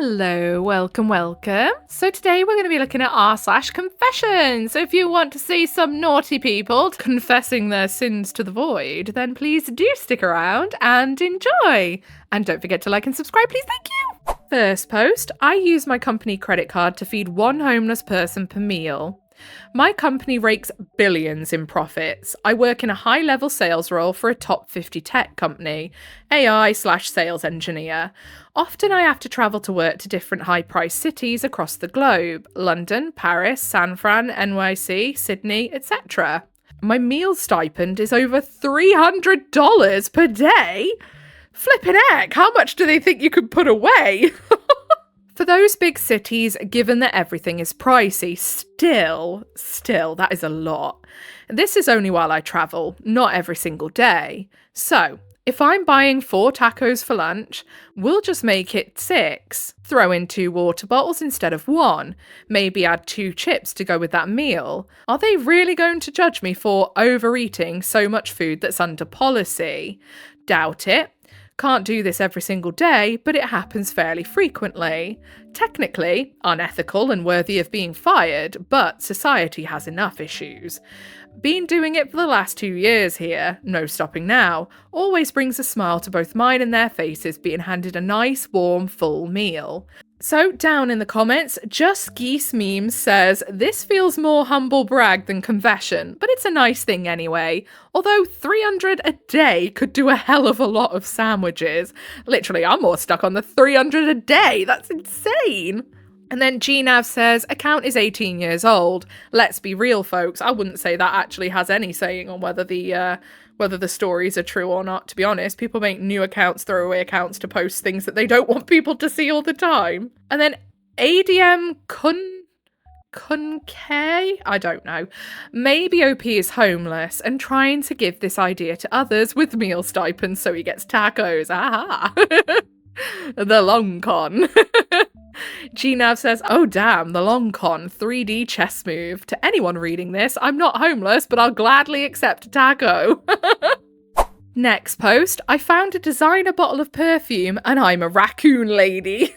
Hello, welcome. So today we're going to be looking at r/confession. So if you want to see some naughty people confessing their sins to the void, then please do stick around and enjoy. And don't forget to like and subscribe, please. Thank you. First post, I use my company credit card to feed one homeless person per meal. My company rakes billions in profits. I work in a high-level sales role for a top 50 tech company, AI/sales engineer. Often I have to travel to work to different high-priced cities across the globe: London, Paris, San Fran, NYC, Sydney, etc. My meal stipend is over $300 per day. Flippin' heck, how much do they think you could put away? For those big cities, given that everything is pricey, still, that is a lot. This is only while I travel, not every single day. So, if I'm buying 4 tacos for lunch, we'll just make it 6. Throw in 2 water bottles instead of 1. Maybe add 2 chips to go with that meal. Are they really going to judge me for overeating so much food that's under policy? Doubt it. Can't do this every single day, but it happens fairly frequently. Technically, unethical and worthy of being fired, but society has enough issues. Been doing it for the last 2 years here, no stopping now, always brings a smile to both mine and their faces being handed a nice, warm, full meal. So, down in the comments, Just Geese Memes says, this feels more humble brag than confession, but it's a nice thing anyway. Although 300 a day could do a hell of a lot of sandwiches. Literally, I'm more stuck on the 300 a day. That's insane. And then GNav says, account is 18 years old. Let's be real, folks. I wouldn't say that actually has any saying on whether the stories are true or not, to be honest. People make new accounts, throwaway accounts to post things that they don't want people to see all the time. And then ADM Kunke? I don't know. Maybe OP is homeless and trying to give this idea to others with meal stipends so he gets tacos. Aha! The long con. GNav says, oh damn, the long con, 3D chess move. To anyone reading this, I'm not homeless, but I'll gladly accept a taco. Next post, I found a designer bottle of perfume and I'm a raccoon lady.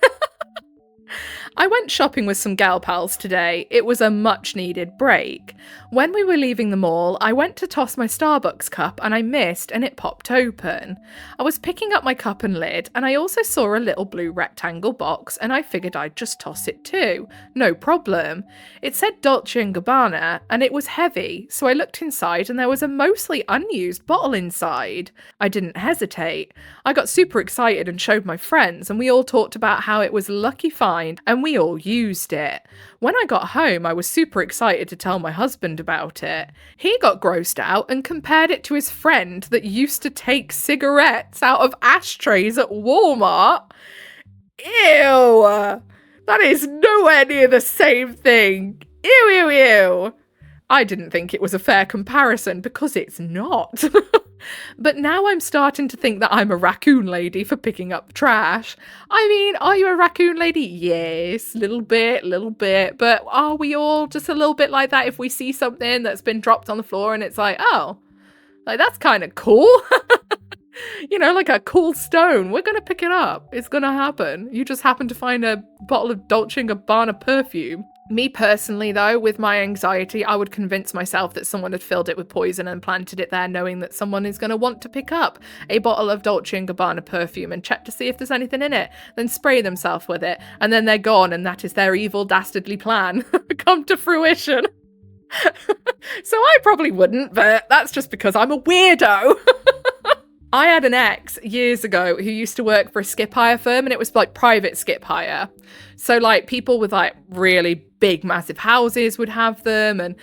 I went shopping with some gal pals today. It was a much needed break. When we were leaving the mall, I went to toss my Starbucks cup and I missed and it popped open. I was picking up my cup and lid and I also saw a little blue rectangle box and I figured I'd just toss it too. No problem. It said Dolce & Gabbana and it was heavy, so I looked inside and there was a mostly unused bottle inside. I didn't hesitate. I got super excited and showed my friends and we all talked about how it was a lucky find and we all used it. When I got home, I was super excited to tell my husband about it. He got grossed out and compared it to his friend that used to take cigarettes out of ashtrays at Walmart. Ew! That is nowhere near the same thing. Ew. I didn't think it was a fair comparison because it's not. But now I'm starting to think that I'm a raccoon lady for picking up trash. I mean, are you a raccoon lady? Yes, little bit. But are we all just a little bit like that if we see something that's been dropped on the floor and it's like, oh, like that's kind of cool. You know, like a cool stone. We're going to pick it up. It's going to happen. You just happen to find a bottle of Dolce & Gabbana perfume. Me personally, though, with my anxiety, I would convince myself that someone had filled it with poison and planted it there, knowing that someone is going to want to pick up a bottle of Dolce & Gabbana perfume and check to see if there's anything in it, then spray themselves with it, and then they're gone, and that is their evil, dastardly plan come to fruition. So I probably wouldn't, but that's just because I'm a weirdo. I had an ex years ago who used to work for a skip hire firm, and it was like private skip hire. So like people with like really big, massive houses would have them, and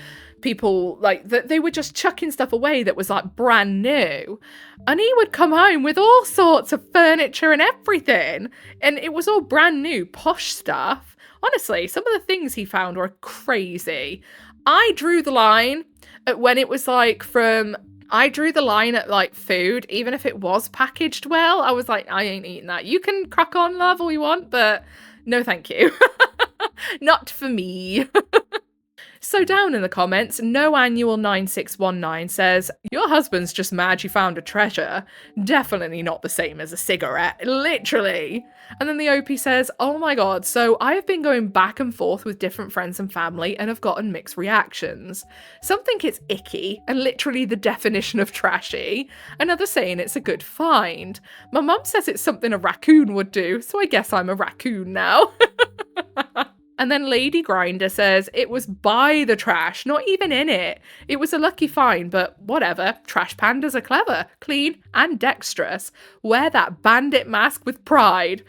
people like they were just chucking stuff away that was like brand new. And he would come home with all sorts of furniture and everything, and it was all brand new, posh stuff. Honestly, some of the things he found were crazy. I drew the line at when it was like I drew the line at like food, even if it was packaged well. I was like, I ain't eating that. You can crack on, love, all you want, but no thank you. Not for me. So down in the comments, NoAnnual9619 says, your husband's just mad you found a treasure. Definitely not the same as a cigarette. Literally. And then the OP says, oh my god, so I have been going back and forth with different friends and family and have gotten mixed reactions. Some think it's icky and literally the definition of trashy. Another saying it's a good find. My mum says it's something a raccoon would do, so I guess I'm a raccoon now. And then Lady Grinder says it was by the trash, not even in it. It was a lucky find, but whatever. Trash pandas are clever, clean, and dexterous. Wear that bandit mask with pride.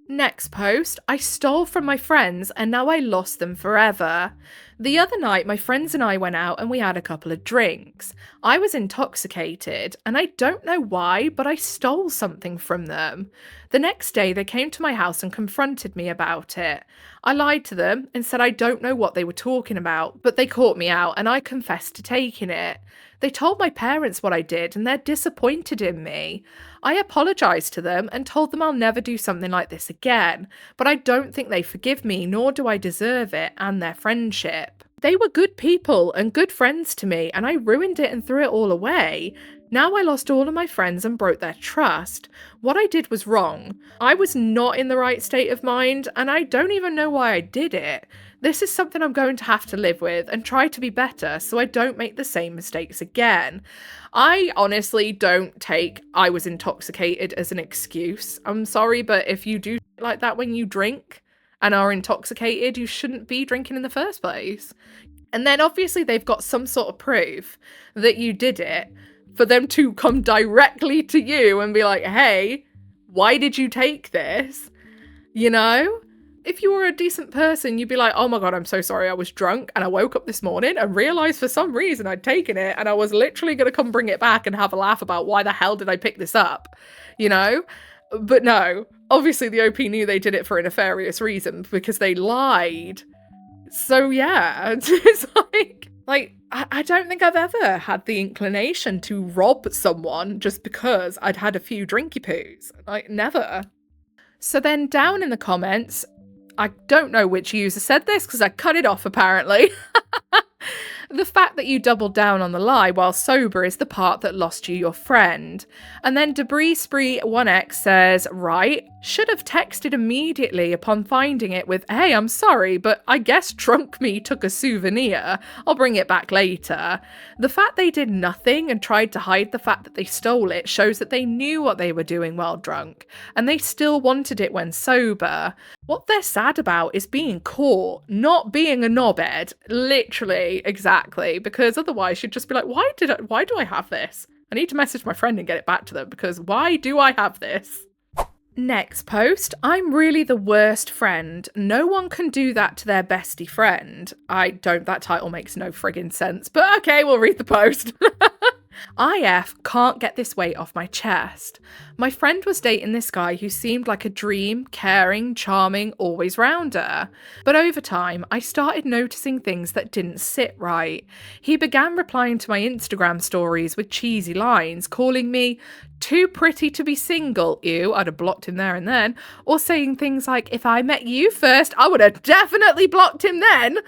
Next post, I stole from my friends and now I lost them forever. The other night, my friends and I went out and we had a couple of drinks. I was intoxicated and I don't know why, but I stole something from them. The next day, they came to my house and confronted me about it. I lied to them and said I don't know what they were talking about, but they caught me out and I confessed to taking it. They told my parents what I did and they're disappointed in me. I apologised to them and told them I'll never do something like this again, but I don't think they forgive me, nor do I deserve it and their friendship. They were good people and good friends to me, and I ruined it and threw it all away. Now I lost all of my friends and broke their trust. What I did was wrong. I was not in the right state of mind, and I don't even know why I did it. This is something I'm going to have to live with and try to be better so I don't make the same mistakes again. I honestly don't take I was intoxicated as an excuse. I'm sorry, but if you do like that when you drink and are intoxicated, you shouldn't be drinking in the first place. And then obviously they've got some sort of proof that you did it for them to come directly to you and be like, hey, why did you take this? You know? If you were a decent person, you'd be like, oh my god, I'm so sorry, I was drunk and I woke up this morning and realised for some reason I'd taken it and I was literally going to come bring it back and have a laugh about why the hell did I pick this up, you know? But no, obviously the OP knew they did it for a nefarious reason because they lied. So yeah, it's like I don't think I've ever had the inclination to rob someone just because I'd had a few drinky poos. Like, never. So then down in the comments, I don't know which user said this because I cut it off apparently. The fact that you doubled down on the lie while sober is the part that lost you your friend. And then Debris Spree 1x says, right, should have texted immediately upon finding it with, hey, I'm sorry, but I guess drunk me took a souvenir. I'll bring it back later. The fact they did nothing and tried to hide the fact that they stole it shows that they knew what they were doing while drunk, and they still wanted it when sober. What they're sad about is being caught, not being a knobhead. Literally, exactly, because otherwise you'd just be like, why do I have this? I need to message my friend and get it back to them because why do I have this? Next post, I'm really the worst friend. No one can do that to their bestie friend. That title makes no friggin' sense, but okay, we'll read the post. IF can't get this weight off my chest. My friend was dating this guy who seemed like a dream, caring, charming, always rounder. But over time, I started noticing things that didn't sit right. He began replying to my Instagram stories with cheesy lines, calling me too pretty to be single, ew, I'd have blocked him there and then, or saying things like, if I met you first, I would have definitely blocked him then.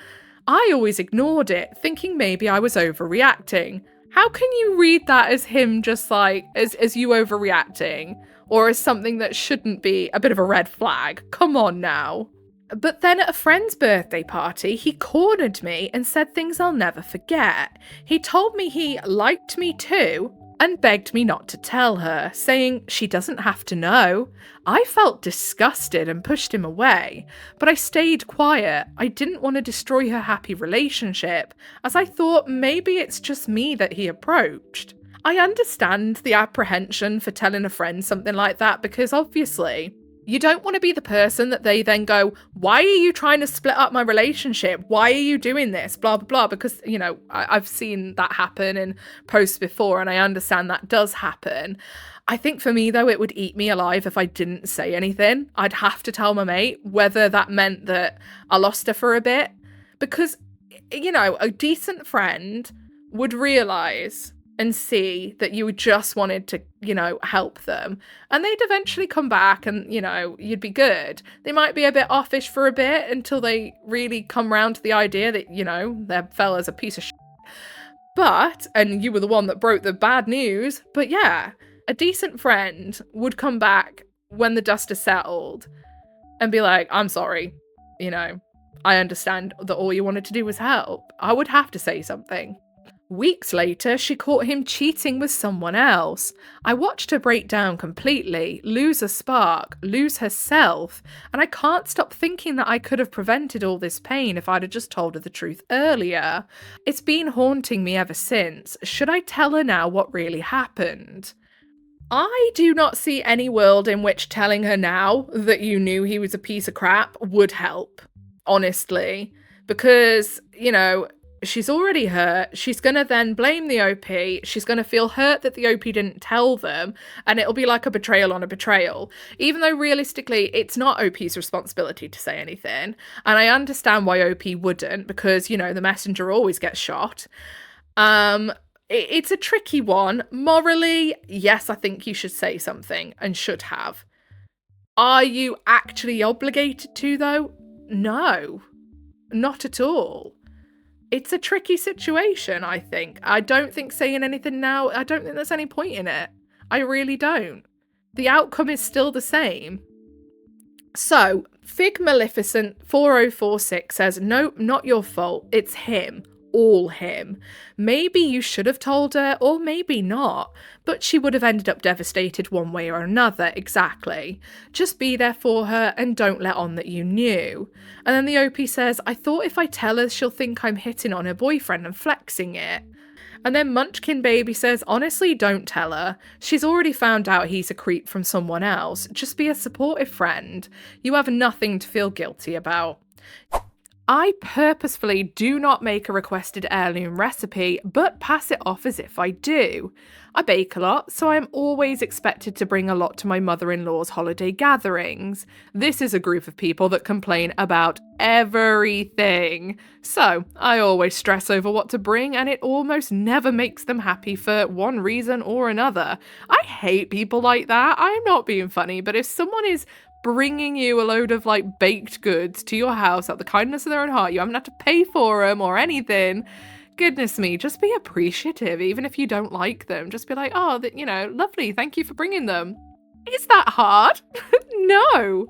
I always ignored it, thinking maybe I was overreacting. How can you read that as him just like, as you overreacting? Or as something that shouldn't be a bit of a red flag? Come on now. But then at a friend's birthday party, he cornered me and said things I'll never forget. He told me he liked me too, and begged me not to tell her, saying she doesn't have to know. I felt disgusted and pushed him away, but I stayed quiet. I didn't want to destroy her happy relationship, as I thought maybe it's just me that he approached. I understand the apprehension for telling a friend something like that because obviously you don't want to be the person that they then go, why are you trying to split up my relationship? Why are you doing this? Blah, blah, blah. Because, you know, I've seen that happen in posts before and I understand that does happen. I think for me, though, it would eat me alive if I didn't say anything. I'd have to tell my mate, whether that meant that I lost her for a bit. Because, you know, a decent friend would realise and see that you just wanted to, help them. And they'd eventually come back and, you'd be good. They might be a bit offish for a bit until they really come round to the idea that, their fella's a piece of shit. And you were the one that broke the bad news. But yeah, a decent friend would come back when the dust is settled and be like, I'm sorry, I understand that all you wanted to do was help. I would have to say something. Weeks later, she caught him cheating with someone else. I watched her break down completely, lose a spark, lose herself, and I can't stop thinking that I could have prevented all this pain if I'd have just told her the truth earlier. It's been haunting me ever since. Should I tell her now what really happened? I do not see any world in which telling her now that you knew he was a piece of crap would help, honestly, because, she's already hurt. She's going to then blame the OP. She's going to feel hurt that the OP didn't tell them, and it'll be like a betrayal on a betrayal, even though realistically it's not OP's responsibility to say anything. And I understand why OP wouldn't, because, the messenger always gets shot. It's a tricky one. Morally, yes, I think you should say something and should have. Are you actually obligated to, though? No, not at all. It's a tricky situation, I think. I don't think saying anything now, I don't think there's any point in it. I really don't. The outcome is still the same. So, Fig Maleficent 4046 says, nope, not your fault. It's him. All him. Maybe you should have told her, or maybe not, but she would have ended up devastated one way or another, exactly. Just be there for her and don't let on that you knew. And then the OP says, I thought if I tell her she'll think I'm hitting on her boyfriend and flexing it. And then Munchkin Baby says, honestly, don't tell her. She's already found out he's a creep from someone else. Just be a supportive friend. You have nothing to feel guilty about. I purposefully do not make a requested heirloom recipe, but pass it off as if I do. I bake a lot, so I am always expected to bring a lot to my mother-in-law's holiday gatherings. This is a group of people that complain about everything. So, I always stress over what to bring, and it almost never makes them happy for one reason or another. I hate people like that. I'm not being funny, but if someone is bringing you a load of baked goods to your house out of the kindness of their own heart, you haven't had to pay for them or anything, goodness me, just be appreciative. Even if you don't like them, just be like, oh, lovely, thank you for bringing them. Is that hard? No.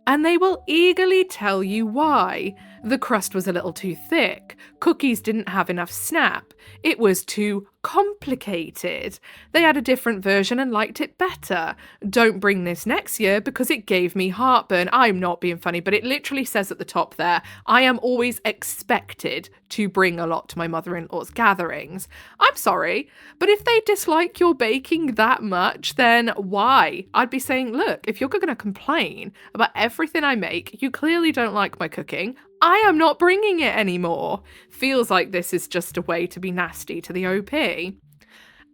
And they will eagerly tell you why. The crust was a little too thick. Cookies didn't have enough snap. It was too complicated. They had a different version and liked it better. Don't bring this next year because it gave me heartburn. I'm not being funny, but it literally says at the top there, I am always expected to bring a lot to my mother-in-law's gatherings. I'm sorry, but if they dislike your baking that much, then why? I'd be saying, look, if you're going to complain about everything I make, you clearly don't like my cooking. I am not bringing it anymore. Feels like this is just a way to be nasty to the OP.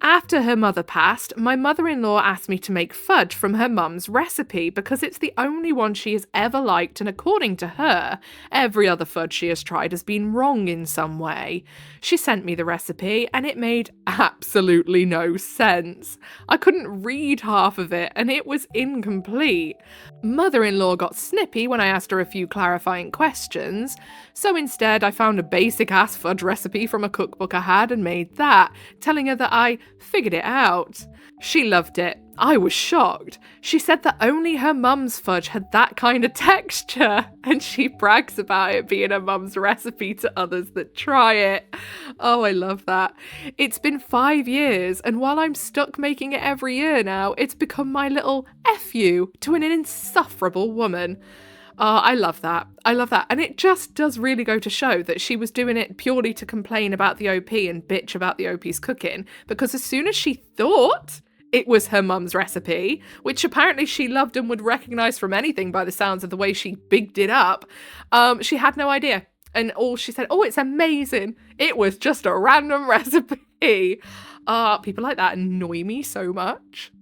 After her mother passed, my mother-in-law asked me to make fudge from her mum's recipe because it's the only one she has ever liked, and according to her, every other fudge she has tried has been wrong in some way. She sent me the recipe and it made absolutely no sense. I couldn't read half of it and it was incomplete. Mother-in-law got snippy when I asked her a few clarifying questions, so instead I found a basic-ass fudge recipe from a cookbook I had and made that, telling her that I figured it out. She loved it. I was shocked. She said that only her mum's fudge had that kind of texture, and she brags about it being her mum's recipe to others that try it. Oh, I love that. It's been 5 years, and while I'm stuck making it every year now, it's become my little F you to an insufferable woman. Oh, I love that. I love that. And it just does really go to show that she was doing it purely to complain about the OP and bitch about the OP's cooking, because as soon as she thought it was her mum's recipe, which apparently she loved and would recognise from anything by the sounds of the way she bigged it up, she had no idea. And all she said, oh, it's amazing. It was just a random recipe. People like that annoy me so much.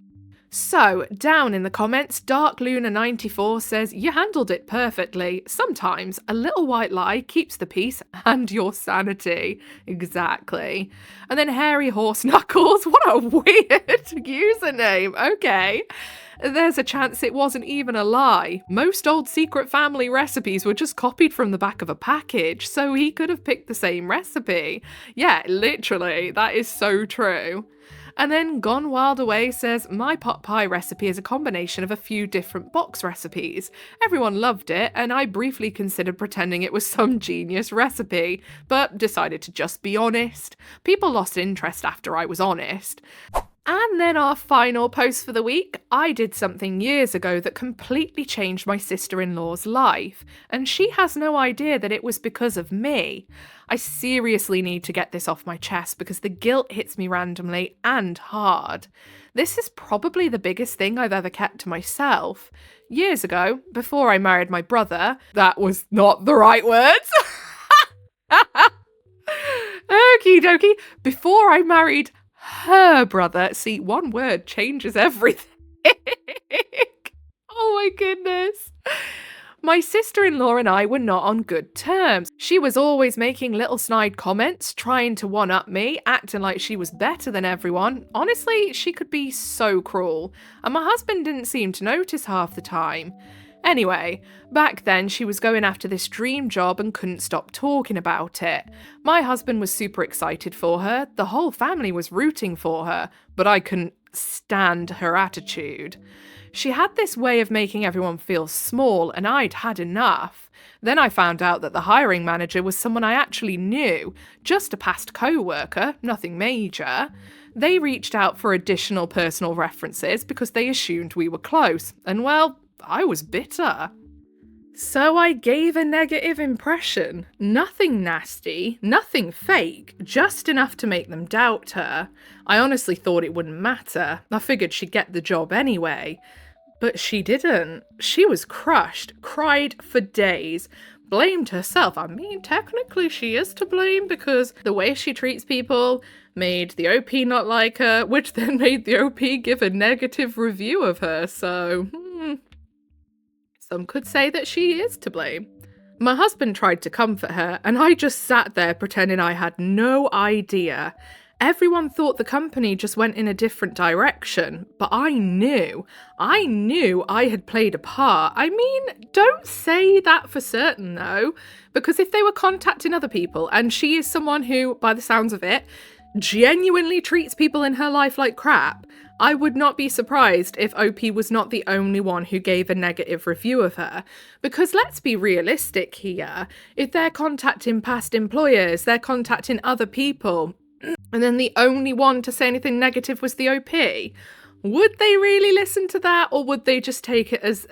So, down in the comments, Dark Luna 94 says, you handled it perfectly. Sometimes a little white lie keeps the peace and your sanity. Exactly. And then Hairy Horse Knuckles, what a weird username. Okay. There's a chance it wasn't even a lie. Most old Secret Family recipes were just copied from the back of a package, so he could have picked the same recipe. Yeah, literally, that is so true. And then Gone Wild Away says, my pot pie recipe is a combination of a few different box recipes. Everyone loved it, and I briefly considered pretending it was some genius recipe, but decided to just be honest. People lost interest after I was honest. And then our final post for the week. I did something years ago that completely changed my sister-in-law's life, and she has no idea that it was because of me. I seriously need to get this off my chest because the guilt hits me randomly and hard. This is probably the biggest thing I've ever kept to myself. Years ago, before I married my brother, that was not the right words. Okie dokie. Before I married her brother. See, one word changes everything. Oh my goodness. My sister-in-law and I were not on good terms. She was always making little snide comments, trying to one-up me, acting like she was better than everyone. Honestly, she could be so cruel. And my husband didn't seem to notice half the time. Anyway, back then she was going after this dream job and couldn't stop talking about it. My husband was super excited for her, the whole family was rooting for her, but I couldn't stand her attitude. She had this way of making everyone feel small, and I'd had enough. Then I found out that the hiring manager was someone I actually knew, just a past co-worker, nothing major. They reached out for additional personal references because they assumed we were close, and well, I was bitter. So I gave a negative impression. Nothing nasty, nothing fake, just enough to make them doubt her. I honestly thought it wouldn't matter. I figured she'd get the job anyway. But she didn't. She was crushed, cried for days, blamed herself. I mean, technically she is to blame because the way she treats people made the OP not like her, which then made the OP give a negative review of her, so some could say that she is to blame. My husband tried to comfort her, and I just sat there pretending I had no idea. Everyone thought the company just went in a different direction, but I knew I had played a part. I mean, don't say that for certain though, because if they were contacting other people, and she is someone who, by the sounds of it, genuinely treats people in her life like crap, I would not be surprised if OP was not the only one who gave a negative review of her. Because let's be realistic here, if they're contacting past employers, they're contacting other people, and then the only one to say anything negative was the OP, would they really listen to that, or would they just take it as,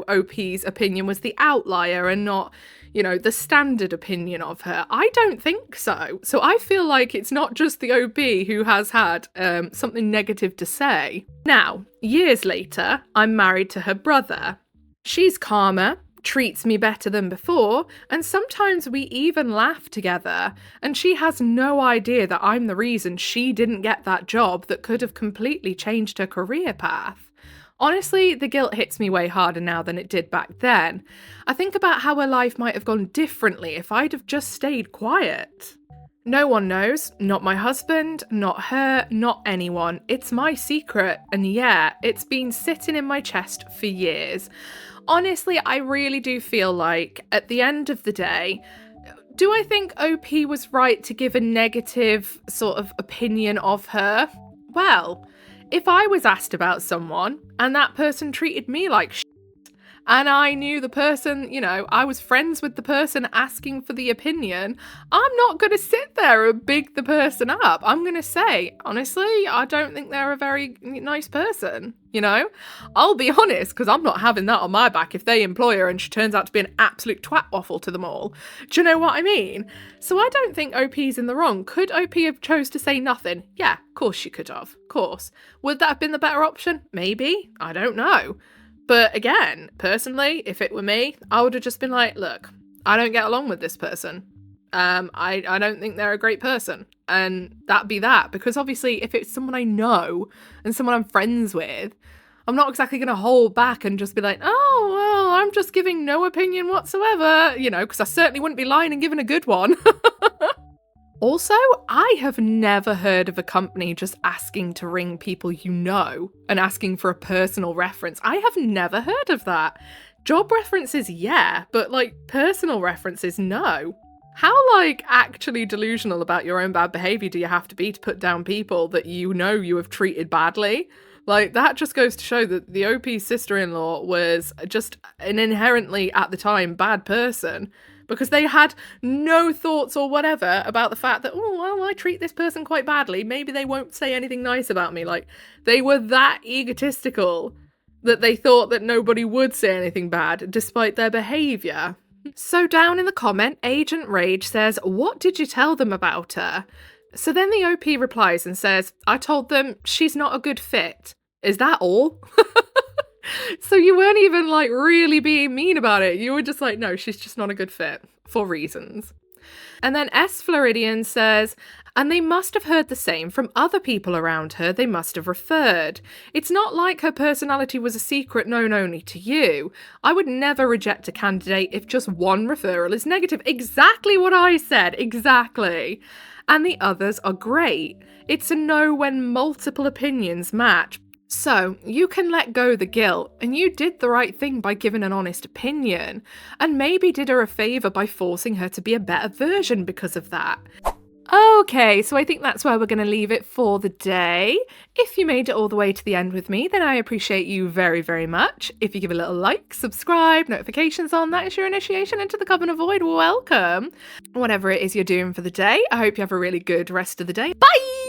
OP's opinion was the outlier and not, the standard opinion of her? I don't think so. So I feel like it's not just the OP who has had something negative to say. Now, years later, I'm married to her brother. She's calmer, treats me better than before, and sometimes we even laugh together, and she has no idea that I'm the reason she didn't get that job that could have completely changed her career path. Honestly, the guilt hits me way harder now than it did back then. I think about how her life might have gone differently if I'd have just stayed quiet. No one knows, not my husband, not her, not anyone. It's my secret, and yeah, it's been sitting in my chest for years. Honestly, I really do feel like, at the end of the day, do I think OP was right to give a negative sort of opinion of her? Well, if I was asked about someone and that person treated me like shit, and I knew the person, I was friends with the person asking for the opinion, I'm not going to sit there and big the person up. I'm going to say, honestly, I don't think they're a very nice person, I'll be honest, because I'm not having that on my back if they employ her and she turns out to be an absolute twat waffle to them all. Do you know what I mean? So I don't think OP's in the wrong. Could OP have chose to say nothing? Yeah, of course she could have. Of course. Would that have been the better option? Maybe. I don't know. But again, personally, if it were me, I would have just been like, look, I don't get along with this person. I don't think they're a great person. And that'd be that. Because obviously, if it's someone I know and someone I'm friends with, I'm not exactly going to hold back and just be like, oh, well, I'm just giving no opinion whatsoever, you know, because I certainly wouldn't be lying and giving a good one. Also, I have never heard of a company just asking to ring people you know and asking for a personal reference. I have never heard of that. Job references, yeah, but like personal references, no. How like actually delusional about your own bad behavior do you have to be to put down people that you know you have treated badly? Like that just goes to show that the OP's sister-in-law was just an inherently, at the time, bad person. Because they had no thoughts or whatever about the fact that, oh, well, I treat this person quite badly. Maybe they won't say anything nice about me. Like, they were that egotistical that they thought that nobody would say anything bad, despite their behaviour. So down in the comment, Agent Rage says, what did you tell them about her? So then the OP replies and says, I told them she's not a good fit. Is that all? So you weren't even like really being mean about it. You were just like, no, she's just not a good fit for reasons. And then S. Floridian says, and they must have heard the same from other people around her. They must have referred. It's not like her personality was a secret known only to you. I would never reject a candidate if just one referral is negative. Exactly what I said. Exactly. And the others are great. It's a no when multiple opinions match. So, you can let go the guilt, and you did the right thing by giving an honest opinion, and maybe did her a favour by forcing her to be a better version because of that. Okay, so I think that's where we're going to leave it for the day. If you made it all the way to the end with me, then I appreciate you very, very much. If you give a little like, subscribe, notifications on, that is your initiation into the Coven of Void. Welcome. Whatever it is you're doing for the day, I hope you have a really good rest of the day. Bye!